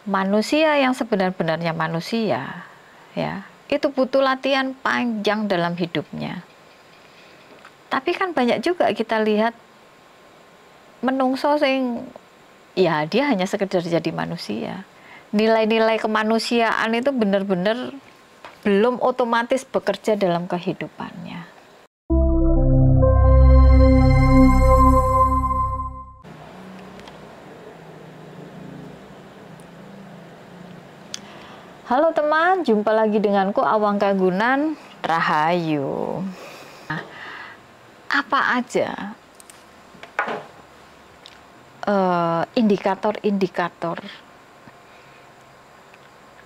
manusia yang sebenar-benarnya manusia, ya, itu butuh latihan panjang dalam hidupnya. Tapi kan banyak juga kita lihat menungso sing ya dia hanya sekedar jadi manusia. Nilai-nilai kemanusiaan itu benar-benar belum otomatis bekerja dalam kehidupannya. Halo teman, jumpa lagi denganku Awang Kagunan, Rahayu. Nah, apa aja indikator-indikator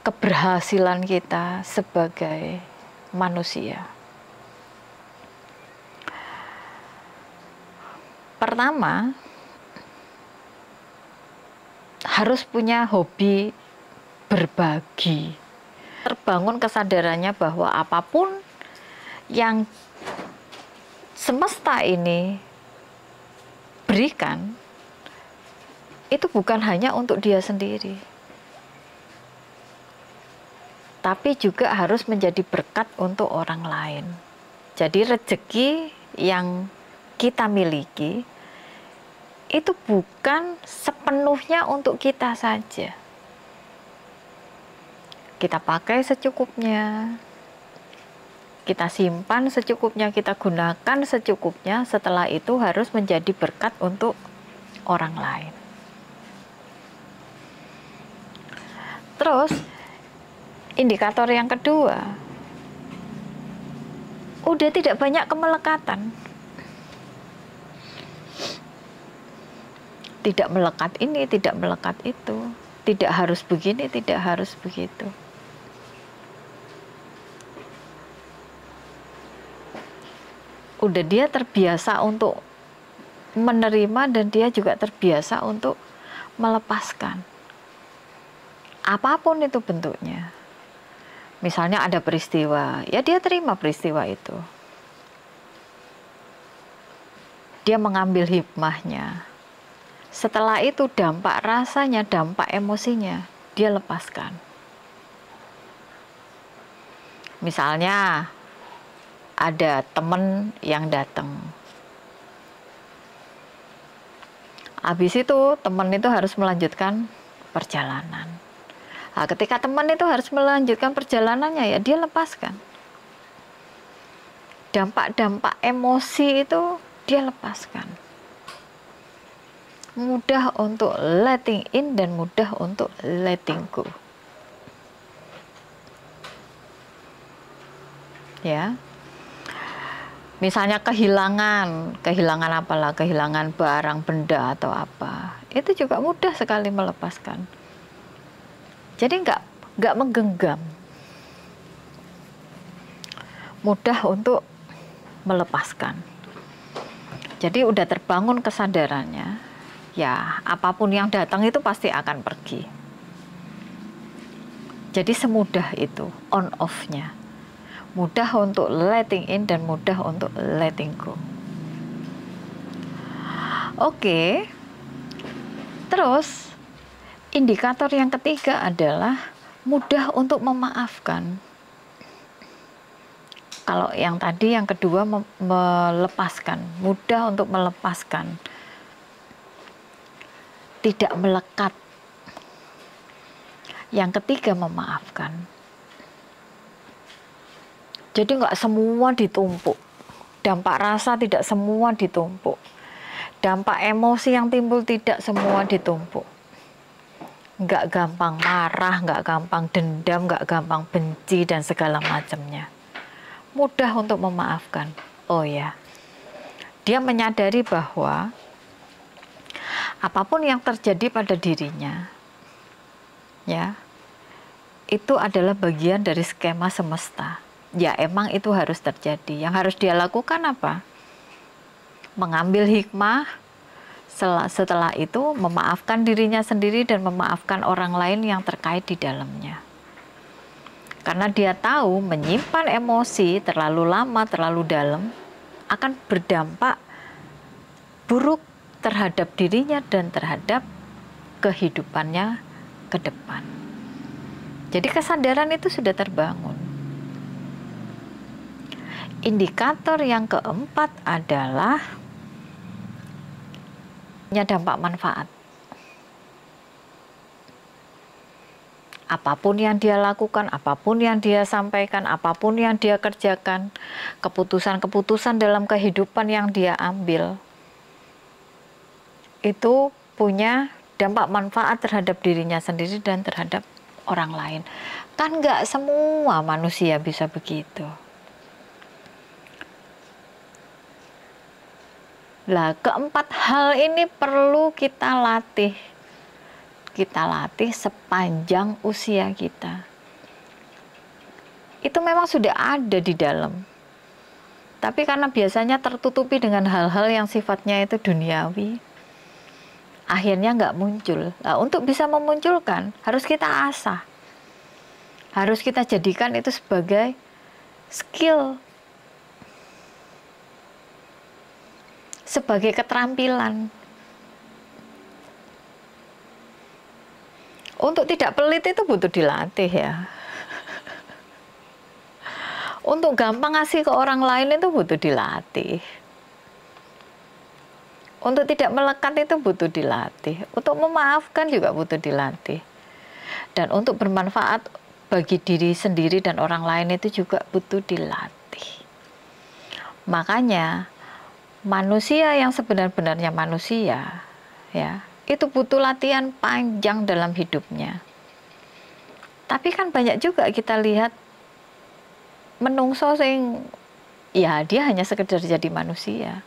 keberhasilan kita sebagai manusia? Pertama, harus punya hobi berbagi. Terbangun kesadarannya bahwa apapun yang semesta ini berikan itu bukan hanya untuk dia sendiri, tapi juga harus menjadi berkat untuk orang lain. Jadi rezeki yang kita miliki itu bukan sepenuhnya untuk kita saja. Kita pakai secukupnya, kita simpan secukupnya, kita gunakan secukupnya. Setelah itu harus menjadi berkat untuk orang lain. Terus indikator yang kedua, udah tidak banyak kemelekatan. Tidak melekat ini, tidak melekat itu, tidak harus begini, tidak harus begitu. Udah dia terbiasa untuk menerima dan dia juga terbiasa untuk melepaskan. Apapun itu bentuknya. Misalnya ada peristiwa, ya dia terima peristiwa itu. Dia mengambil hikmahnya. Setelah itu dampak rasanya, dampak emosinya, dia lepaskan. Misalnya ada teman yang datang. Habis itu teman itu harus melanjutkan perjalanan. Nah, ketika teman itu harus melanjutkan perjalanannya, ya dia lepaskan. Dampak-dampak emosi itu dia lepaskan. Mudah untuk letting in dan mudah untuk letting go. Ya. Misalnya kehilangan apalah, kehilangan barang, benda atau apa, itu juga mudah sekali melepaskan. Jadi nggak menggenggam, mudah untuk melepaskan. Jadi udah terbangun kesadarannya, ya apapun yang datang itu pasti akan pergi. Jadi semudah itu on off-nya. Mudah untuk letting in dan mudah untuk letting go. Oke. Terus indikator yang ketiga adalah mudah untuk memaafkan. Kalau yang tadi yang kedua melepaskan, mudah untuk melepaskan. Tidak melekat. Yang ketiga memaafkan. Jadi nggak semua ditumpuk. Dampak rasa tidak semua ditumpuk. Dampak emosi yang timbul tidak semua ditumpuk. Nggak gampang marah, nggak gampang dendam, nggak gampang benci dan segala macamnya. Mudah untuk memaafkan. Oh ya, dia menyadari bahwa apapun yang terjadi pada dirinya, ya, itu adalah bagian dari skema semesta. Ya emang itu harus terjadi. Yang harus dia lakukan apa? Mengambil hikmah, setelah itu memaafkan dirinya sendiri dan memaafkan orang lain yang terkait di dalamnya. Karena dia tahu menyimpan emosi terlalu lama, terlalu dalam akan berdampak buruk terhadap dirinya dan terhadap kehidupannya ke depan. Jadi kesadaran itu sudah terbangun. Indikator yang keempat adalah dampak manfaat. Apapun yang dia lakukan, apapun yang dia sampaikan, apapun yang dia kerjakan, keputusan-keputusan dalam kehidupan yang dia ambil, itu punya dampak manfaat terhadap dirinya sendiri dan terhadap orang lain. Kan nggak semua manusia bisa begitu. Lah, keempat hal ini perlu kita latih. Kita latih sepanjang usia kita. Itu memang sudah ada di dalam. Tapi karena biasanya tertutupi dengan hal-hal yang sifatnya itu duniawi, akhirnya nggak muncul. Nah, untuk bisa memunculkan, harus kita asah. Harus kita jadikan itu sebagai skill. Sebagai keterampilan. Untuk tidak pelit itu butuh dilatih ya. Untuk gampang ngasih ke orang lain itu butuh dilatih. Untuk tidak melekat itu butuh dilatih. Untuk memaafkan juga butuh dilatih. Dan untuk bermanfaat bagi diri sendiri dan orang lain itu juga butuh dilatih. Makanya manusia yang sebenar-benarnya manusia, ya, itu butuh latihan panjang dalam hidupnya. Tapi kan banyak juga kita lihat menungso sing ya dia hanya sekedar jadi manusia.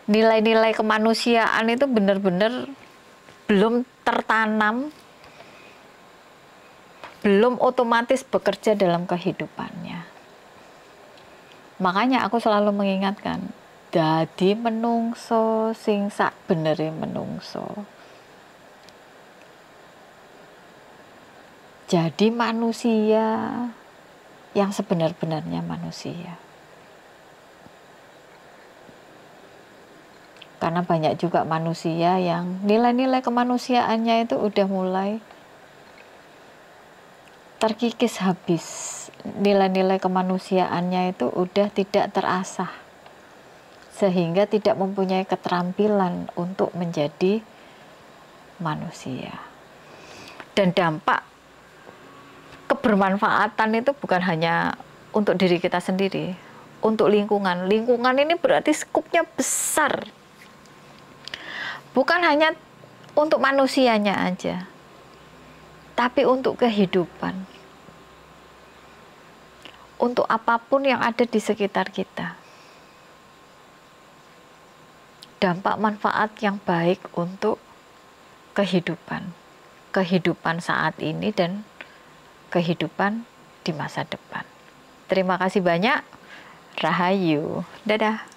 Nilai-nilai kemanusiaan itu benar-benar belum tertanam, belum otomatis bekerja dalam kehidupannya. Makanya aku selalu mengingatkan, dadi menungso sing sak benere menungso. Jadi manusia yang sebenar-benarnya manusia. Karena banyak juga manusia yang nilai-nilai kemanusiaannya itu udah mulai terkikis habis. Nilai-nilai kemanusiaannya itu udah tidak terasah. Sehingga tidak mempunyai keterampilan untuk menjadi manusia. Dan dampak kebermanfaatan itu bukan hanya untuk diri kita sendiri, untuk lingkungan. Lingkungan ini berarti skupnya besar. Bukan hanya untuk manusianya aja, tapi untuk kehidupan. Untuk apapun yang ada di sekitar kita. Dampak manfaat yang baik untuk kehidupan. Kehidupan saat ini dan kehidupan di masa depan. Terima kasih banyak. Rahayu. Dadah.